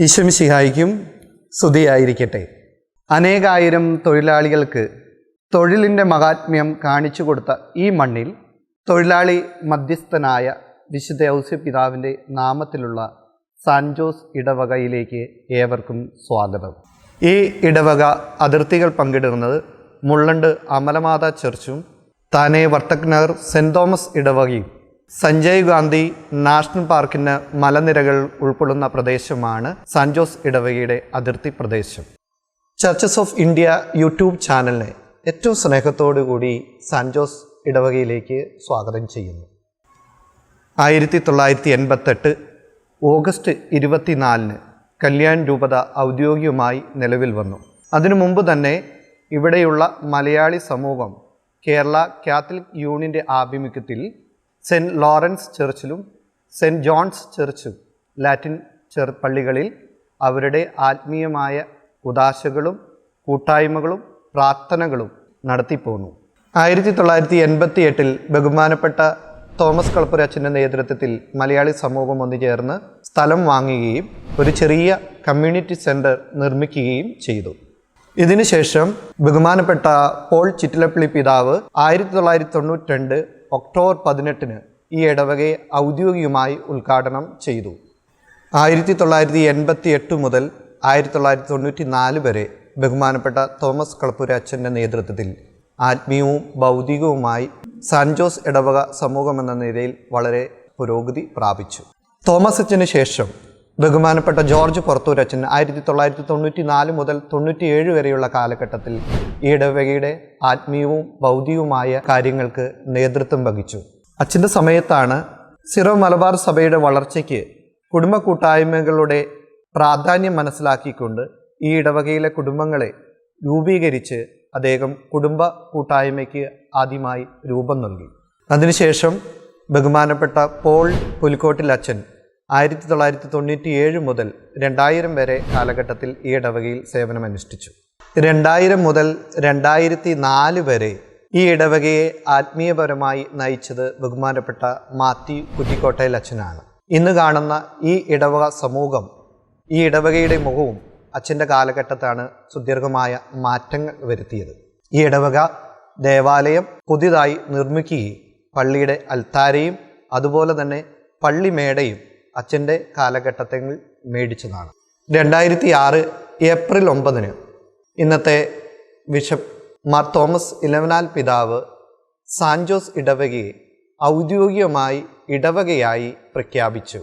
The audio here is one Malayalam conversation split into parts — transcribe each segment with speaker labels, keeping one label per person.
Speaker 1: ഈശ്വമിശിഹായിക്കും സ്തുതിയായിരിക്കട്ടെ. അനേകായിരം തൊഴിലാളികൾക്ക് തൊഴിലിൻ്റെ മഹാത്മ്യം കാണിച്ചു കൊടുത്ത ഈ മണ്ണിൽ തൊഴിലാളി മധ്യസ്ഥനായ വിശുദ്ധ ഔസേപ്പിതാവിൻ്റെ നാമത്തിലുള്ള സാൻ ജോസ് ഇടവകയിലേക്ക് ഏവർക്കും സ്വാഗതം. ഈ ഇടവക അതിർത്തികൾ പങ്കിടുന്നത് മുള്ളണ്ട് അമലമാതാ ചർച്ചും താനെ വർത്തക്നഗർ സെൻറ് തോമസ് ഇടവകയും സഞ്ജയ് ഗാന്ധി നാഷണൽ പാർക്കിന് മലനിരകൾ ഉൾക്കൊള്ളുന്ന പ്രദേശമാണ് സാൻ ജോസ് ഇടവകയുടെ അതിർത്തി പ്രദേശം. ചർച്ചസ് ഓഫ് ഇന്ത്യ യൂട്യൂബ് ചാനലിനെ ഏറ്റവും സ്നേഹത്തോടു കൂടി സാൻ ജോസ് ഇടവകയിലേക്ക് സ്വാഗതം ചെയ്യുന്നു. 1988 ഓഗസ്റ്റ് 24 കല്യാൺ രൂപത ഔദ്യോഗികമായി നിലവിൽ വന്നു. അതിനു മുമ്പ് തന്നെ ഇവിടെയുള്ള മലയാളി സമൂഹം കേരള കാത്തലിക് യൂണിയൻ്റെ ആഭിമുഖ്യത്തിൽ സെൻറ്റ് ലോറൻസ് ചർച്ചിലും സെൻറ്റ് ജോൺസ് ചർച്ചും ലാറ്റിൻ പള്ളികളിൽ അവരുടെ ആത്മീയമായ ഉദാശകളും കൂട്ടായ്മകളും പ്രാർത്ഥനകളും നടത്തിപ്പോന്നു. 1988 ബഹുമാനപ്പെട്ട തോമസ് കളപ്പുരച്ചൻ്റെ നേതൃത്വത്തിൽ മലയാളി സമൂഹം ഒന്നുചേർന്ന് സ്ഥലം വാങ്ങുകയും ഒരു ചെറിയ കമ്മ്യൂണിറ്റി സെൻറ്റർ നിർമ്മിക്കുകയും ചെയ്തു. ഇതിനുശേഷം ബഹുമാനപ്പെട്ട പോൾ ചിറ്റിലപ്പള്ളി പിതാവ് 1992 ഒക്ടോബർ 18 ഈ ഇടവകയെ ഔദ്യോഗികമായി ഉദ്ഘാടനം ചെയ്തു. 1988 മുതൽ 1994 വരെ ബഹുമാനപ്പെട്ട തോമസ് കളപ്പുരച്ചൻ്റെ നേതൃത്വത്തിൽ ആത്മീയവും ഭൗതികവുമായി സാൻ ജോസ് ഇടവക സമൂഹം എന്ന നിലയിൽ വളരെ പുരോഗതി പ്രാപിച്ചു. തോമസ് അച്ഛന് ശേഷം ബഹുമാനപ്പെട്ട ജോർജ് പുറത്തൂരച്ഛൻ 1994 മുതൽ 97 വരെയുള്ള കാലഘട്ടത്തിൽ ഈ ഇടവകയുടെ ആത്മീയവും ഭൗതികവുമായ കാര്യങ്ങൾക്ക് നേതൃത്വം വഹിച്ചു. അച്ഛൻ്റെ സമയത്താണ് സിറോ മലബാർ സഭയുടെ വളർച്ചയ്ക്ക് കുടുംബ കൂട്ടായ്മകളുടെ പ്രാധാന്യം മനസ്സിലാക്കിക്കൊണ്ട് ഈ ഇടവകയിലെ കുടുംബങ്ങളെ രൂപീകരിച്ച് അദ്ദേഹം കുടുംബ കൂട്ടായ്മയ്ക്ക് ആദ്യമായി രൂപം നൽകി. അതിനുശേഷം ബഹുമാനപ്പെട്ട പോൾ പുലിക്കോട്ടിൽ അച്ഛൻ 1997 മുതൽ 2000 വരെ കാലഘട്ടത്തിൽ ഈ ഇടവകയിൽ സേവനമനുഷ്ഠിച്ചു. 2000 മുതൽ 2004 വരെ ഈ ഇടവകയെ ആത്മീയപരമായി നയിച്ചത് ബഹുമാനപ്പെട്ട മാത്യു കുറ്റിക്കോട്ടയിൽ അച്ഛനാണ്. ഇന്ന് കാണുന്ന ഈ ഇടവക സമൂഹം, ഈ ഇടവകയുടെ മുഖവും അച്ഛൻ്റെ കാലഘട്ടത്താണ് സുദീർഘമായ മാറ്റങ്ങൾ വരുത്തിയത്. ഈ ഇടവക ദേവാലയം പുതിയതായി നിർമ്മിക്കുകയും പള്ളിയുടെ അൽത്താരയും അതുപോലെ തന്നെ പള്ളിമേടയും അച്ഛൻ്റെ കാലഘട്ടത്തിൽ മേടിച്ചതാണ്. 2006 ഏപ്രിൽ 9 ഇന്നത്തെ ബിഷപ്പ് മാർ തോമസ് ഇലവനാൽ പിതാവ് സാൻ ജോസ് ഇടവകയെ ഔദ്യോഗികമായി ഇടവകയായി പ്രഖ്യാപിച്ചു.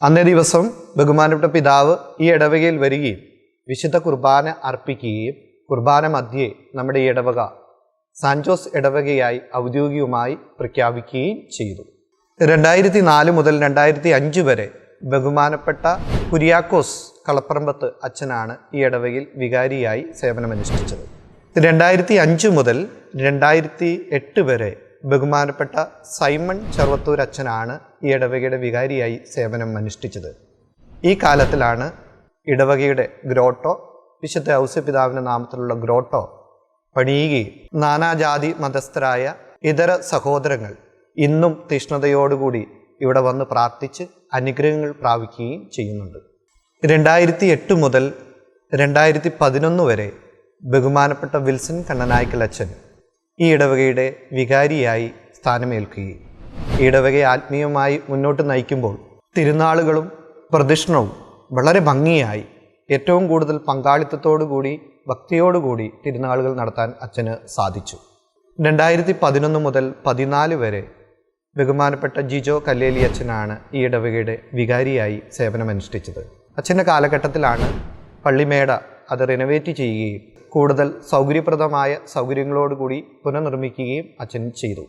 Speaker 1: അന്നേ ദിവസം ബഹുമാനപ്പെട്ട പിതാവ് ഈ ഇടവകയിൽ വരികയും വിശുദ്ധ കുർബാന അർപ്പിക്കുകയും കുർബാന മധ്യേ നമ്മുടെ ഈ ഇടവക സാൻ ജോസ് ഇടവകയായി ഔദ്യോഗികമായി പ്രഖ്യാപിക്കുകയും ചെയ്തു. 2004 മുതൽ 2005 വരെ ബഹുമാനപ്പെട്ട കുര്യാക്കോസ് കളപ്പറമ്പത്ത് അച്ഛനാണ് ഈ ഇടവകയിൽ വികാരിയായി സേവനമനുഷ്ഠിച്ചത്. 2005 മുതൽ 2008 വരെ ബഹുമാനപ്പെട്ട സൈമൺ ചെറുവത്തൂർ അച്ഛനാണ് ഈ ഇടവകയുടെ വികാരിയായി സേവനം അനുഷ്ഠിച്ചത്. ഈ കാലത്തിലാണ് ഇടവകയുടെ ഗ്രോട്ടോ, വിശുദ്ധ ഔസേപ്പിതാവിൻ്റെ നാമത്തിലുള്ള ഗ്രോട്ടോ പണിയുകയും നാനാജാതി മതസ്ഥരായ ഇതര സഹോദരങ്ങൾ ഇന്നും തീഷ്ണതയോടുകൂടി ഇവിടെ വന്ന് പ്രാർത്ഥിച്ച് അനുഗ്രഹങ്ങൾ പ്രാപിക്കുകയും ചെയ്യുന്നുണ്ട്. 2008 മുതൽ 2011 വരെ ബഹുമാനപ്പെട്ട വിൽസൺ കണ്ണനായ്ക്കൽ അച്ഛൻ ഈ ഇടവകയുടെ വികാരിയായി സ്ഥാനമേൽക്കുകയും ഈ ഇടവകയെ ആത്മീയമായി മുന്നോട്ട് നയിക്കുമ്പോൾ തിരുനാളുകളും പ്രദക്ഷിണവും വളരെ ഭംഗിയായി ഏറ്റവും കൂടുതൽ പങ്കാളിത്തത്തോടുകൂടി ഭക്തിയോടുകൂടി തിരുനാളുകൾ നടത്താൻ അച്ഛന് സാധിച്ചു. 2011 മുതൽ 2014 വരെ ബഹുമാനപ്പെട്ട ജിജോ കല്ലേലി അച്ഛനാണ് ഈ ഇടവകയുടെ വികാരിയായി സേവനമനുഷ്ഠിച്ചത്. അച്ഛൻ്റെ കാലഘട്ടത്തിലാണ് പള്ളിമേട അത് റിനോവേറ്റ് ചെയ്യുകയും കൂടുതൽ സൗകര്യപ്രദമായ സൗകര്യങ്ങളോടുകൂടി പുനർനിർമ്മിക്കുകയും അച്ഛൻ ചെയ്തു.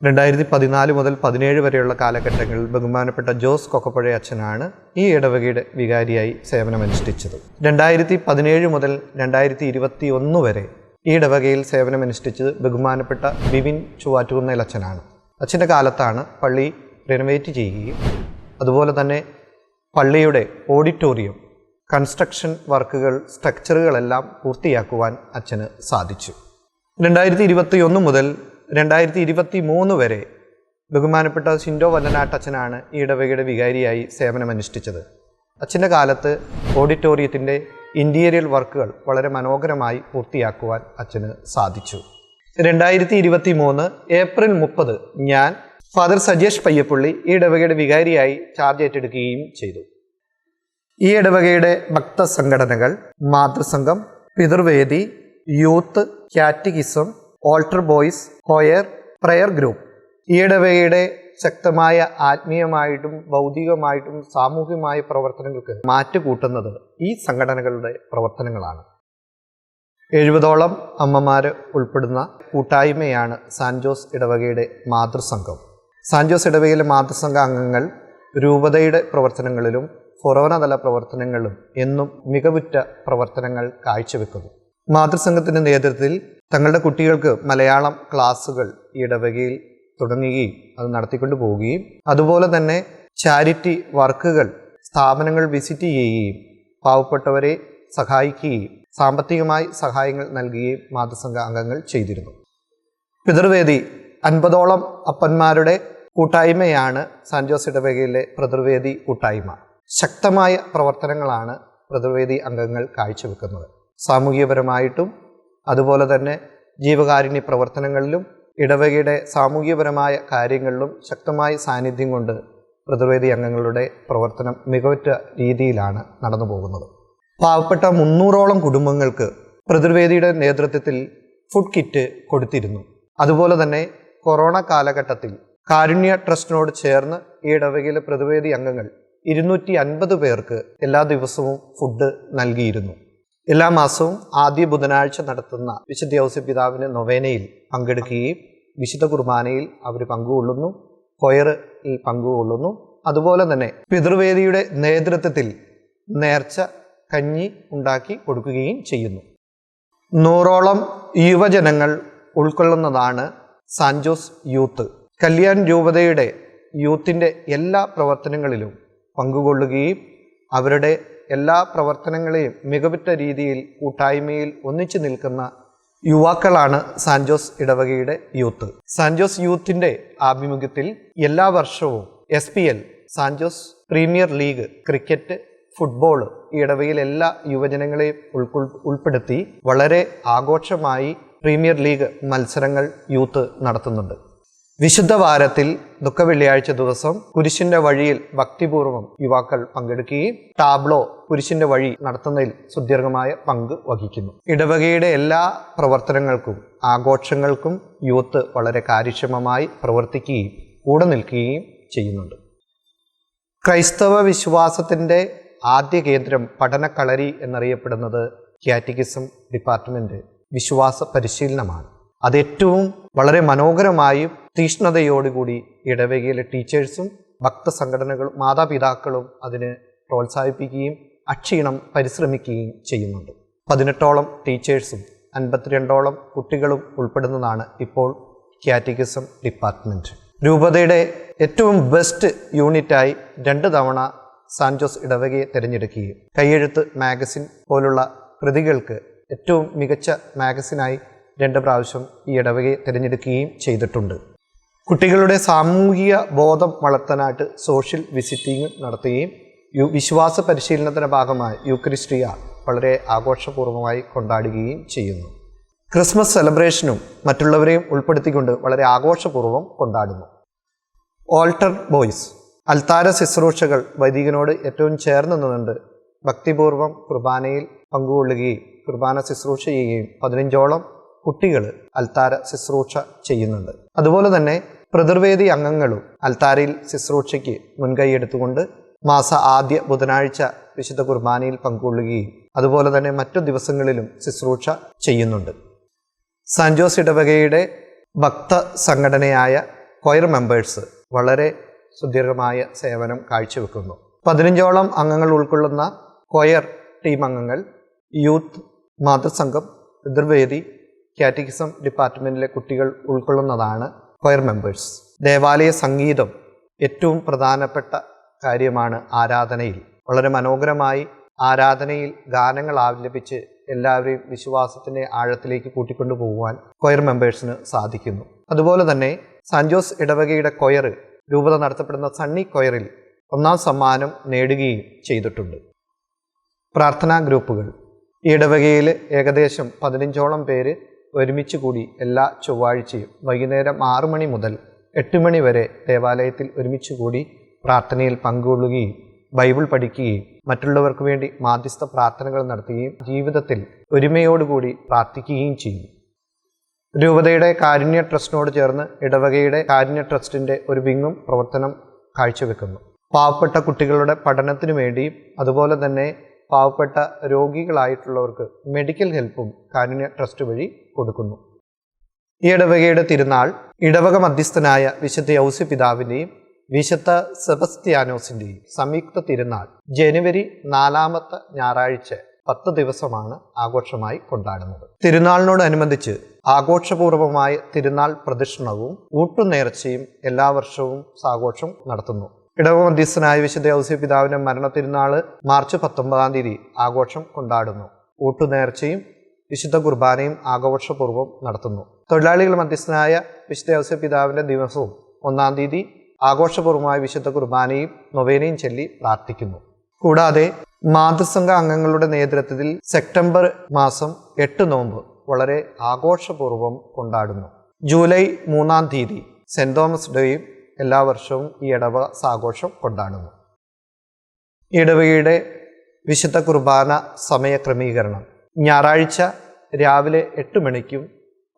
Speaker 1: 2014 മുതൽ 2017 വരെയുള്ള കാലഘട്ടങ്ങളിൽ ബഹുമാനപ്പെട്ട ജോസ് കൊക്കപ്പുഴ അച്ഛനാണ് ഈ ഇടവകയുടെ വികാരിയായി സേവനമനുഷ്ഠിച്ചത്. 2017 മുതൽ 2021 വരെ ഈ ഇടവകയിൽ സേവനമനുഷ്ഠിച്ചത് ബഹുമാനപ്പെട്ട ബിബിൻ ചുവാറ്റുകുന്നേൽ അച്ഛനാണ്. അച്ഛൻ്റെ കാലത്താണ് പള്ളി റിനോവേറ്റ് ചെയ്യുകയും അതുപോലെ തന്നെ പള്ളിയുടെ ഓഡിറ്റോറിയം കൺസ്ട്രക്ഷൻ വർക്കുകൾ സ്ട്രക്ചറുകളെല്ലാം പൂർത്തിയാക്കുവാൻ അച്ഛന് സാധിച്ചു. 2021 മുതൽ 2023 വരെ ബഹുമാനപ്പെട്ട സിൻഡോ വല്ലനാട്ട് അച്ഛനാണ് ഈ ഇടവകയുടെ വികാരിയായി സേവനമനുഷ്ഠിച്ചത്. അച്ഛൻ്റെ കാലത്ത് ഓഡിറ്റോറിയത്തിൻ്റെ ഇൻറ്റീരിയർ വർക്കുകൾ വളരെ മനോഹരമായി പൂർത്തിയാക്കുവാൻ അച്ഛന് സാധിച്ചു. 2023 ഏപ്രിൽ 30 ഞാൻ ഫാദർ സജേഷ് പയ്യപ്പള്ളി ഈ ഇടവകയുടെ വികാരിയായി ചാർജ് ഏറ്റെടുക്കുകയും ചെയ്തു. ഈ ഇടവകയുടെ ഭക്തസംഘടനകൾ മാതൃസംഘം, പിതൃവേദി, youth, catechism, altar boys, choir, prayer group ഈ ഇടവകയുടെ ശക്തമായ ആത്മീയമായിട്ടും ഭൗതികമായിട്ടും സാമൂഹികമായ പ്രവർത്തനങ്ങൾക്ക് മാറ്റുകൂട്ടുന്നത് ഈ സംഘടനകളുടെ പ്രവർത്തനങ്ങളാണ്. 70ഓളം അമ്മമാർ ഉൾപ്പെടുന്ന കൂട്ടായ്മയാണ് സാൻജോസ് ഇടവകയുടെ മാതൃസംഘം. സാൻജോസ് ഇടവകയിലെ മാതൃസംഘ അംഗങ്ങൾ രൂപതയുടെ പ്രവർത്തനങ്ങളിലും ഫൊറോനതല പ്രവർത്തനങ്ങളിലും എന്നും മികവുറ്റ പ്രവർത്തനങ്ങൾ കാഴ്ചവെക്കുന്നു. മാതൃസംഘത്തിൻ്റെ നേതൃത്വത്തിൽ തങ്ങളുടെ കുട്ടികൾക്ക് മലയാളം ക്ലാസ്സുകൾ ഈ ഇടവകയിൽ തുടങ്ങുകയും അത് നടത്തിക്കൊണ്ടു പോവുകയും അതുപോലെ തന്നെ ചാരിറ്റി വർക്കുകൾ സ്ഥാപനങ്ങൾ വിസിറ്റ് ചെയ്യുകയും പാവപ്പെട്ടവരെ സഹായിക്കുകയും സാമ്പത്തികമായി സഹായങ്ങൾ നൽകുകയും മാതൃസംഘ അംഗങ്ങൾ ചെയ്തിരുന്നു. പിതൃവേദി 50ഓളം അപ്പന്മാരുടെ കൂട്ടായ്മയാണ് സാൻജോസ് ഇടവകയിലെ പിതൃവേദി കൂട്ടായ്മ. ശക്തമായ പ്രവർത്തനങ്ങളാണ് പിതൃവേദി അംഗങ്ങൾ കാഴ്ചവെക്കുന്നത്. സാമൂഹികപരമായിട്ടും അതുപോലെ തന്നെ ജീവകാരുണ്യ പ്രവർത്തനങ്ങളിലും ഇടവകയുടെ സാമൂഹികപരമായ കാര്യങ്ങളിലും ശക്തമായ സാന്നിധ്യം കൊണ്ട് പിതൃവേദി അംഗങ്ങളുടെ പ്രവർത്തനം മികവുറ്റ രീതിയിലാണ് നടന്നു പോകുന്നത്. പാവപ്പെട്ട 300ഓളം കുടുംബങ്ങൾക്ക് പിതൃവേദിയുടെ നേതൃത്വത്തിൽ ഫുഡ് കിറ്റ് കൊടുത്തിരുന്നു. അതുപോലെ തന്നെ കൊറോണ കാലഘട്ടത്തിൽ കാരുണ്യ ട്രസ്റ്റിനോട് ചേർന്ന് ഈ ഇടവകയിലെ പിതൃവേദി അംഗങ്ങൾ 250 പേർക്ക് എല്ലാ ദിവസവും ഫുഡ് നൽകിയിരുന്നു. എല്ലാ മാസവും ആദ്യ ബുധനാഴ്ച നടത്തുന്ന വിശുദ്ധ ഔസേപ്പിതാവിൻ്റെ നൊവേനയിൽ പങ്കെടുക്കുകയും വിശുദ്ധ കുർബാനയിൽ അവർ പങ്കുകൊള്ളുന്നു, കൊയറിൽ പങ്കുകൊള്ളുന്നു. അതുപോലെ തന്നെ പിതൃവേദിയുടെ നേതൃത്വത്തിൽ നേർച്ച കഞ്ഞി ഉണ്ടാക്കി കൊടുക്കുകയും ചെയ്യുന്നു. 100ഓളം യുവജനങ്ങൾ ഉൾക്കൊള്ളുന്നതാണ് സാൻജോസ് യൂത്ത്. കല്യാൺ രൂപതയുടെ യൂത്തിൻ്റെ എല്ലാ പ്രവർത്തനങ്ങളിലും പങ്കുകൊള്ളുകയും അവരുടെ എല്ലാ പ്രവർത്തനങ്ങളെയും മികവുറ്റ രീതിയിൽ കൂട്ടായ്മയിൽ ഒന്നിച്ചു നിൽക്കുന്ന യുവാക്കളാണ് സാൻജോസ് ഇടവകയുടെ യൂത്ത്. സാൻജോസ് യൂത്തിൻ്റെ ആഭിമുഖ്യത്തിൽ എല്ലാ വർഷവും SPL San Jose premier league cricket, football ഈ ഇടവകയിൽ എല്ലാ യുവജനങ്ങളെയും ഉൾപ്പെടുത്തി വളരെ ആഘോഷമായി പ്രീമിയർ ലീഗ് മത്സരങ്ങൾ യൂത്ത് നടത്തുന്നുണ്ട്. വിശുദ്ധ വാരത്തിൽ ദുഃഖവെള്ളിയാഴ്ച ദിവസം കുരിശിന്റെ വഴിയിൽ ഭക്തിപൂർവ്വം യുവാക്കൾ പങ്കെടുക്കുകയും ടാബ്ലോ കുരിശിന്റെ വഴി നടത്തുന്നതിൽ സുദീർഘമായ പങ്ക് വഹിക്കുന്നു. ഇടവകയുടെ എല്ലാ പ്രവർത്തനങ്ങൾക്കും ആഘോഷങ്ങൾക്കും യൂത്ത് വളരെ കാര്യക്ഷമമായി പ്രവർത്തിക്കുകയും കൂടെ നിൽക്കുകയും ചെയ്യുന്നുണ്ട്. ക്രൈസ്തവ വിശ്വാസത്തിൻ്റെ ആദ്യ കേന്ദ്രം പഠനക്കളരി എന്നറിയപ്പെടുന്നത് കാറ്റഗിസം ഡിപ്പാർട്ട്മെൻറ്റ് വിശ്വാസ പരിശീലനമാണ്. അത് ഏറ്റവും വളരെ മനോഹരമായും തീഷ്ണതയോടുകൂടി ഇടവകയിലെ ടീച്ചേഴ്സും ഭക്തസംഘടനകളും മാതാപിതാക്കളും അതിന് പ്രോത്സാഹിപ്പിക്കുകയും അക്ഷീണം പരിശ്രമിക്കുകയും ചെയ്യുന്നുണ്ട്. 18ഓളം ടീച്ചേഴ്സും 52ഓളം കുട്ടികളും ഉൾപ്പെടുന്നതാണ് ഇപ്പോൾ കാറ്റഗിസം ഡിപ്പാർട്ട്മെൻറ്റ്. രൂപതയുടെ ഏറ്റവും ബെസ്റ്റ് യൂണിറ്റായി 2 തവണ സാന്റ് ജോസ് ഇടവകയെ തിരഞ്ഞെടുക്കുകയും കൈയെഴുത്ത് മാഗസിൻ പോലുള്ള കൃതികൾക്ക് ഏറ്റവും മികച്ച മാഗസിനായി 2 പ്രാവശ്യം ഈ ഇടവകയെ തിരഞ്ഞെടുക്കുകയും ചെയ്തിട്ടുണ്ട്. കുട്ടികളുടെ സാമൂഹിക ബോധം വളർത്താനായിട്ട് സോഷ്യൽ വിസിറ്റിംഗ് നടത്തുകയും വിശ്വാസ പരിശീലനത്തിൻ്റെ ഭാഗമായി യൂക്കരിസ്റ്റിയ വളരെ ആഘോഷപൂർവ്വമായി കൊണ്ടാടുകയും ചെയ്യുന്നു. ക്രിസ്മസ് സെലിബ്രേഷനും മറ്റുള്ളവരെയും ഉൾപ്പെടുത്തിക്കൊണ്ട് വളരെ ആഘോഷപൂർവ്വം കൊണ്ടാടുന്നു. ഓൾട്ടർ ബോയ്സ് അൽത്താര ശുശ്രൂഷകൾ വൈദികനോട് ഏറ്റവും ചേർന്ന് നിന്നുകൊണ്ട് ഭക്തിപൂർവ്വം കുർബാനയിൽ പങ്കുകൊള്ളുകയും കുർബാന ശുശ്രൂഷ ചെയ്യുകയും 15ഓളം കുട്ടികൾ അൽത്താര ശുശ്രൂഷ ചെയ്യുന്നുണ്ട്. അതുപോലെ തന്നെ പിതൃവേദി അംഗങ്ങളും അൽത്താരയിൽ ശുശ്രൂഷയ്ക്ക് മുൻകൈ എടുത്തുകൊണ്ട് ആദ്യ ബുധനാഴ്ച വിശുദ്ധ കുർബാനയിൽ പങ്കുകൊള്ളുകയും അതുപോലെ തന്നെ മറ്റു ദിവസങ്ങളിലും ശുശ്രൂഷ ചെയ്യുന്നുണ്ട്. സാന്റ് ജോസ് ഇടവകയുടെ ഭക്ത സംഘടനയായ കൊയർ മെമ്പേഴ്സ് വളരെ സുദീർഘമായ സേവനം കാഴ്ചവെക്കുന്നു. 15ഓളം അംഗങ്ങൾ ഉൾക്കൊള്ളുന്ന കൊയർ ടീം അംഗങ്ങൾ യൂത്ത്, മാതൃസംഘം, പിതൃവേദി, കാറ്റഗിസം ഡിപ്പാർട്ട്മെൻറ്റിലെ കുട്ടികൾ ഉൾക്കൊള്ളുന്നതാണ് കൊയർ മെമ്പേഴ്സ്. ദേവാലയ സംഗീതം ഏറ്റവും പ്രധാനപ്പെട്ട കാര്യമാണ് ആരാധനയിൽ. വളരെ മനോഹരമായി ആരാധനയിൽ ഗാനങ്ങൾ ആലപിച്ച് എല്ലാവരെയും വിശ്വാസത്തിൻ്റെ ആഴത്തിലേക്ക് കൂട്ടിക്കൊണ്ടു പോകുവാൻ കൊയർ മെമ്പേഴ്സിന് സാധിക്കുന്നു. അതുപോലെ തന്നെ സാന്റ് ജോസ് ഇടവകയുടെ കൊയർ രൂപത നടത്തപ്പെടുന്ന സണ്ണി കൊയറിൽ 1ാം സമ്മാനം നേടുകയും ചെയ്തിട്ടുണ്ട്. പ്രാർത്ഥനാ ഗ്രൂപ്പുകൾ ഈ ഇടവകയിൽ ഏകദേശം 15ഓളം പേര് ഒരുമിച്ച് കൂടി എല്ലാ ചൊവ്വാഴ്ചയും വൈകുന്നേരം 6 മണി മുതൽ 8 മണി വരെ ദേവാലയത്തിൽ ഒരുമിച്ച് കൂടി പ്രാർത്ഥനയിൽ പങ്കുകൊള്ളുകയും ബൈബിൾ പഠിക്കുകയും മറ്റുള്ളവർക്ക് വേണ്ടി മാധ്യസ്ഥ പ്രാർത്ഥനകൾ നടത്തുകയും ജീവിതത്തിൽ ഒരുമയോടുകൂടി പ്രാർത്ഥിക്കുകയും ചെയ്യും. രൂപതയുടെ കാരുണ്യ ട്രസ്റ്റിനോട് ചേർന്ന് ഇടവകയുടെ കാരുണ്യ ട്രസ്റ്റിൻ്റെ ഒരു വിങ്ങും പ്രവർത്തനം കാഴ്ചവെക്കുന്നു. പാവപ്പെട്ട കുട്ടികളുടെ പഠനത്തിനു വേണ്ടിയും അതുപോലെ തന്നെ പാവപ്പെട്ട രോഗികളായിട്ടുള്ളവർക്ക് മെഡിക്കൽ ഹെൽപ്പും കാരുണ്യ ട്രസ്റ്റ് വഴി കൊടുക്കുന്നു. ഈ ഇടവകയുടെ തിരുനാൾ ഇടവക മധ്യസ്ഥനായ വിശുദ്ധ ഔസ്യപിതാവിൻ്റെയും വിശുദ്ധ സെബസ്ത്യാനോസിൻ്റെയും സംയുക്ത തിരുനാൾ ജനുവരി 4ാമത്തെ ഞായറാഴ്ച 10 ദിവസമാണ് ആഘോഷമായി കൊണ്ടാടുന്നത്. തിരുനാളിനോടനുബന്ധിച്ച് ആഘോഷപൂർവമായ തിരുനാൾ പ്രദക്ഷിണവും ഊട്ടുനേർച്ചയും എല്ലാ വർഷവും ആഘോഷം നടത്തുന്നു. ഇടവക മധ്യസ്ഥനായ വിശുദ്ധ ഔസ്യപിതാവിൻ്റെ മരണ തിരുനാൾ മാർച്ച് 19-ാം തീയതി ആഘോഷം കൊണ്ടാടുന്നു. ഊട്ടുനേർച്ചയും വിശുദ്ധ കുർബാനയും ആഘോഷപൂർവ്വം നടത്തുന്നു. തൊഴിലാളികൾ മധ്യസ്ഥനായ വിശുദ്ധ ഔസ്യപിതാവിൻ്റെ ദിവസവും 1-ാം തീയതി ആഘോഷപൂർവ്വമായ വിശുദ്ധ കുർബാനയും നൊവേനയും ചൊല്ലി പ്രാർത്ഥിക്കുന്നു. കൂടാതെ മാതൃസംഘ അംഗങ്ങളുടെ നേതൃത്വത്തിൽ സെപ്റ്റംബർ മാസം 8 നോമ്പ് വളരെ ആഘോഷപൂർവ്വം കൊണ്ടാടുന്നു. ജൂലൈ 3-ാം തീയതി സെൻറ് തോമസ് ഡേയും എല്ലാ വർഷവും ഈ ഇടവക ആഘോഷം കൊണ്ടാടുന്നു. ഈ ഇടവകയുടെ വിശുദ്ധ കുർബാന സമയ ക്രമീകരണം ഞായറാഴ്ച രാവിലെ 8 മണിക്കും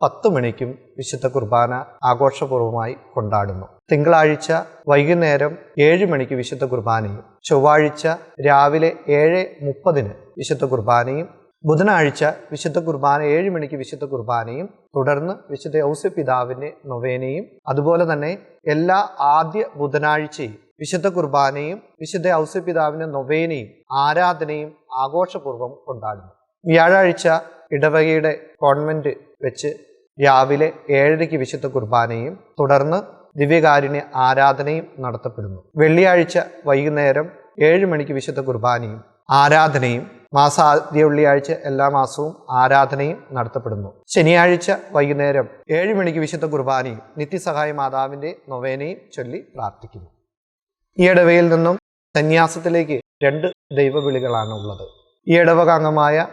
Speaker 1: 10 മണിക്കും വിശുദ്ധ കുർബാന ആഘോഷപൂർവ്വമായി കൊണ്ടാടുന്നു. തിങ്കളാഴ്ച വൈകുന്നേരം 7 മണിക്ക് വിശുദ്ധ കുർബാനയും ചൊവ്വാഴ്ച രാവിലെ 7:30 വിശുദ്ധ കുർബാനയും ബുധനാഴ്ച വിശുദ്ധ കുർബാന 7 മണിക്ക് വിശുദ്ധ കുർബാനയും തുടർന്ന് വിശുദ്ധ ഔസ്യപിതാവിൻ്റെ നൊവേനയും അതുപോലെ തന്നെ എല്ലാ ആദ്യ ബുധനാഴ്ചയും വിശുദ്ധ കുർബാനയും വിശുദ്ധ ഔസ്യപിതാവിൻ്റെ നൊവേനയും ആരാധനയും ആഘോഷപൂർവ്വം കൊണ്ടാടുന്നു. വ്യാഴാഴ്ച ഇടവകയുടെ കോൺവെന്റ് വെച്ച് രാവിലെ 7:30 വിശുദ്ധ കുർബാനയും തുടർന്ന് ദിവ്യകാരുണ്യ ആരാധനയും നടത്തപ്പെടുന്നു. വെള്ളിയാഴ്ച വൈകുന്നേരം 7 മണിക്ക് വിശുദ്ധ കുർബാനയും ആരാധനയും ആദ്യ വെള്ളിയാഴ്ച എല്ലാ മാസവും ആരാധനയും നടത്തപ്പെടുന്നു. ശനിയാഴ്ച വൈകുന്നേരം 7 മണിക്ക് വിശുദ്ധ കുർബാനയും നിത്യസഹായ മാതാവിൻ്റെ നൊവേനയും ചൊല്ലി പ്രാർത്ഥിക്കുന്നു. ഈ ഇടവകയിൽ നിന്നും സന്യാസത്തിലേക്ക് 2 ദൈവവിളികളാണ് ഉള്ളത്. ഈ ഇടവക അംഗമായ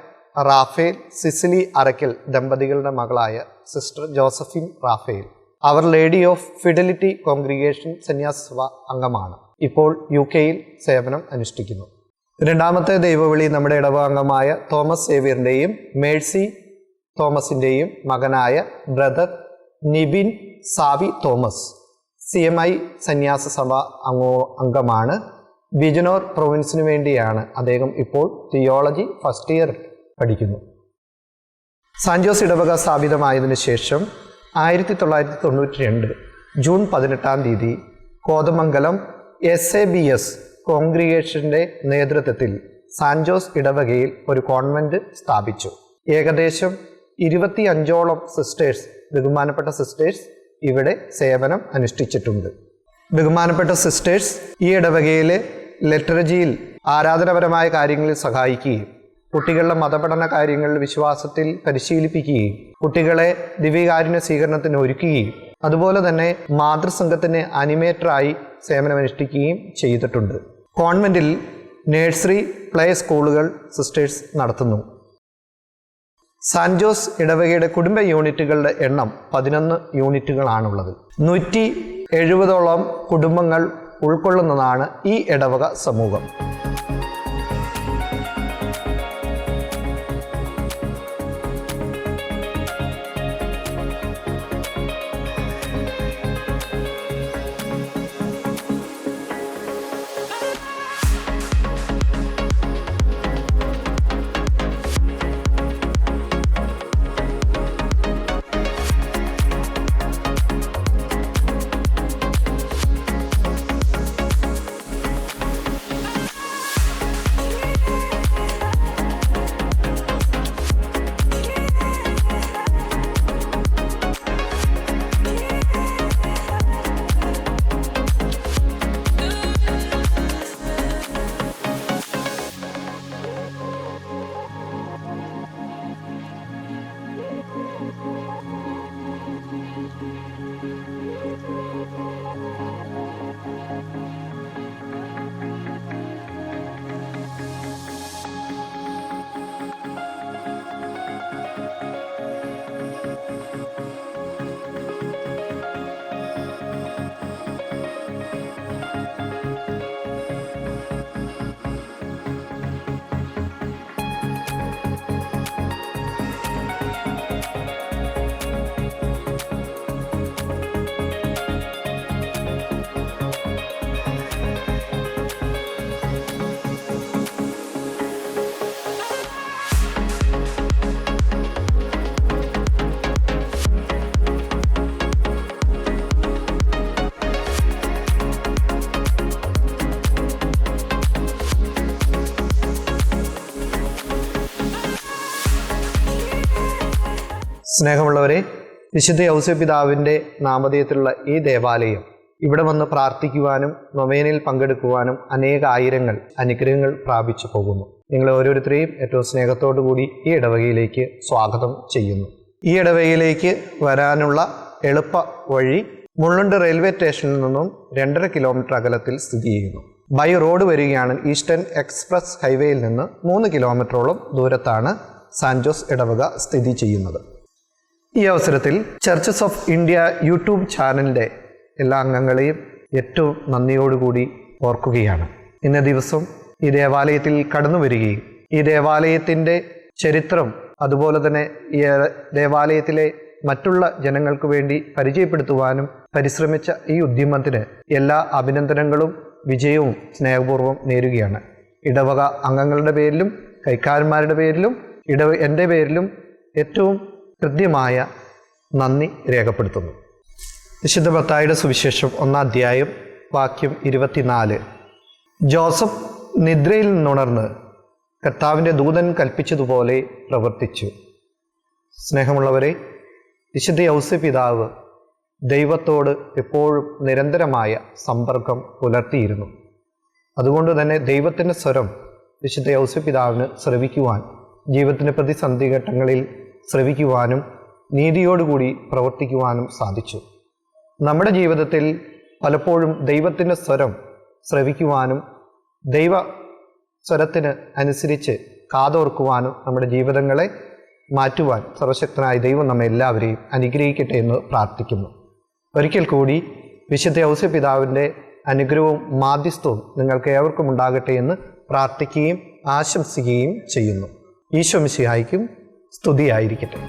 Speaker 1: റാഫേൽ സിസിലി അറയ്ക്കൽ ദമ്പതികളുടെ മകളായ sister Josephine Raphael our lady of fidelity congregation സന്യാസ സഭ അംഗമാണ്. ഇപ്പോൾ UK-യിൽ സേവനം അനുഷ്ഠിക്കുന്നു. രണ്ടാമത്തെ ദൈവവിളി നമ്മുടെ ഇടവക അംഗമായ തോമസ് സേവ്യറിൻ്റെയും മേഴ്സി തോമസിൻ്റെയും മകനായ ബ്രദർ നിബിൻ സാവി തോമസ് CMI സന്യാസ സഭ അംഗമാണ്. ബിജനോർ പ്രൊവിൻസിന് വേണ്ടിയാണ് അദ്ദേഹം ഇപ്പോൾ തിയോളജി ഫസ്റ്റ് ഇയർ പഠിക്കുന്നു. സാന്റ് ജോസ് ഇടവക സ്ഥാപിതമായതിനു ശേഷം 1992 ജൂൺ 18-ാം തീയതി കോതമംഗലം SABS കോൺഗ്രിഗേഷന്റെ നേതൃത്വത്തിൽ സാന്റ് ജോസ് ഇടവകയിൽ ഒരു കോൺവെന്റ് സ്ഥാപിച്ചു. ഏകദേശം 25ഓളം സിസ്റ്റേഴ്സ്, ബഹുമാനപ്പെട്ട സിസ്റ്റേഴ്സ് ഇവിടെ സേവനം അനുഷ്ഠിച്ചിട്ടുണ്ട്. ബഹുമാനപ്പെട്ട സിസ്റ്റേഴ്സ് ഈ ഇടവകയിലെ ലിറ്ററജിയിൽ ആരാധനപരമായ കാര്യങ്ങളിൽ സഹായിക്കുകയും കുട്ടികളുടെ മതപഠന കാര്യങ്ങളിൽ വിശ്വാസത്തിൽ പരിശീലിപ്പിക്കുകയും കുട്ടികളെ ദിവ്യകാരുണ്യ സ്വീകരണത്തിന് ഒരുക്കുകയും അതുപോലെ തന്നെ മാതൃസംഘത്തിന് അനിമേറ്ററായി സേവനമനുഷ്ഠിക്കുകയും ചെയ്തിട്ടുണ്ട്. കോൺവെന്റിൽ നഴ്സറി, പ്ലേ സ്കൂളുകൾ സിസ്റ്റേഴ്സ് നടത്തുന്നു. സാന്റ് ജോസ് ഇടവകയുടെ കുടുംബ യൂണിറ്റുകളുടെ എണ്ണം 11 യൂണിറ്റുകളാണുള്ളത്. 170ഓളം കുടുംബങ്ങൾ ഉൾക്കൊള്ളുന്നതാണ് ഈ ഇടവക സമൂഹം. സ്നേഹമുള്ളവരെ, വിശുദ്ധ ഔസേപ്പിതാവിൻ്റെ നാമധേയത്തിലുള്ള ഈ ദേവാലയം ഇവിടെ വന്ന് പ്രാർത്ഥിക്കുവാനും നൊവേനയിൽ പങ്കെടുക്കുവാനും ആയിരങ്ങൾ അനുഗ്രഹങ്ങൾ പ്രാപിച്ചു പോകുന്നു. നിങ്ങളെ ഓരോരുത്തരെയും ഏറ്റവും സ്നേഹത്തോടു കൂടി ഈ ഇടവകയിലേക്ക് സ്വാഗതം ചെയ്യുന്നു. ഈ ഇടവകയിലേക്ക് വരാനുള്ള എളുപ്പ വഴി മുള്ളുണ്ട് റെയിൽവേ സ്റ്റേഷനിൽ നിന്നും 2.5 കിലോമീറ്റർ അകലത്തിൽ സ്ഥിതി ചെയ്യുന്നു. ബൈ റോഡ് വരികയാണെങ്കിൽ ഈസ്റ്റേൺ എക്സ്പ്രസ് ഹൈവേയിൽ നിന്ന് 3 കിലോമീറ്ററോളം ദൂരത്താണ് സാന്റ് ജോസ് ഇടവക സ്ഥിതി ചെയ്യുന്നത്. ഈ അവസരത്തിൽ ചർച്ചസ് ഓഫ് ഇന്ത്യ യൂട്യൂബ് ചാനലിൻ്റെ എല്ലാ അംഗങ്ങളെയും ഏറ്റവും നന്ദിയോടുകൂടി ഓർക്കുകയാണ്. ഇന്ന ദിവസം ഈ ദേവാലയത്തിൽ കടന്നു വരികയും ഈ ദേവാലയത്തിൻ്റെ ചരിത്രം അതുപോലെ തന്നെ ഈ ദേവാലയത്തിലെ മറ്റുള്ള ജനങ്ങൾക്ക് വേണ്ടി പരിചയപ്പെടുത്തുവാനും പരിശ്രമിച്ച ഈ ഉദ്യമത്തിന് എല്ലാ അഭിനന്ദനങ്ങളും വിജയവും സ്നേഹപൂർവ്വം നേരുകയാണ്. ഇടവക അംഗങ്ങളുടെ പേരിലും കൈക്കാരന്മാരുടെ പേരിലും എൻ്റെ പേരിലും ഏറ്റവും ഹൃദ്യമായ നന്ദി രേഖപ്പെടുത്തുന്നു. വിശുദ്ധ മത്തായിയുടെ സുവിശേഷം 1-ാം അധ്യായം വാക്യം 24. ജോസഫ് നിദ്രയിൽ നിന്നുണർന്ന് കർത്താവിൻ്റെ ദൂതൻ കൽപ്പിച്ചതുപോലെ പ്രവർത്തിച്ചു. സ്നേഹമുള്ളവരെ, വിശുദ്ധ ഔസേപ്പിതാവ് ദൈവത്തോട് എപ്പോഴും നിരന്തരമായ സമ്പർക്കം പുലർത്തിയിരുന്നു. അതുകൊണ്ട് തന്നെ ദൈവത്തിൻ്റെ സ്വരം വിശുദ്ധ ഔസേപ്പിതാവിന് ശ്രവിക്കുവാൻ, ജീവിതത്തിൻ്റെ പ്രതിസന്ധി ഘട്ടങ്ങളിൽ ശ്രവിക്കുവാനും നീതിയോടുകൂടി പ്രവർത്തിക്കുവാനും സാധിച്ചു. നമ്മുടെ ജീവിതത്തിൽ പലപ്പോഴും ദൈവത്തിൻ്റെ സ്വരം ശ്രവിക്കുവാനും ദൈവ സ്വരത്തിന് അനുസരിച്ച് കാതോർക്കുവാനും നമ്മുടെ ജീവിതങ്ങളെ മാറ്റുവാൻ സർവശക്തനായ ദൈവം നമ്മെ എല്ലാവരെയും അനുഗ്രഹിക്കട്ടെ എന്ന് പ്രാർത്ഥിക്കുന്നു. ഒരിക്കൽ കൂടി വിശുദ്ധ ഔസേപ്പിതാവിൻ്റെ അനുഗ്രഹവും മാധ്യസ്ഥവും നിങ്ങൾക്ക് ഏവർക്കും ഉണ്ടാകട്ടെ എന്ന് പ്രാർത്ഥിക്കുകയും ആശംസിക്കുകയും ചെയ്യുന്നു. ഈശോ മിശിഹായ്ക്കും സ്തുതിയായിരിക്കട്ടെ.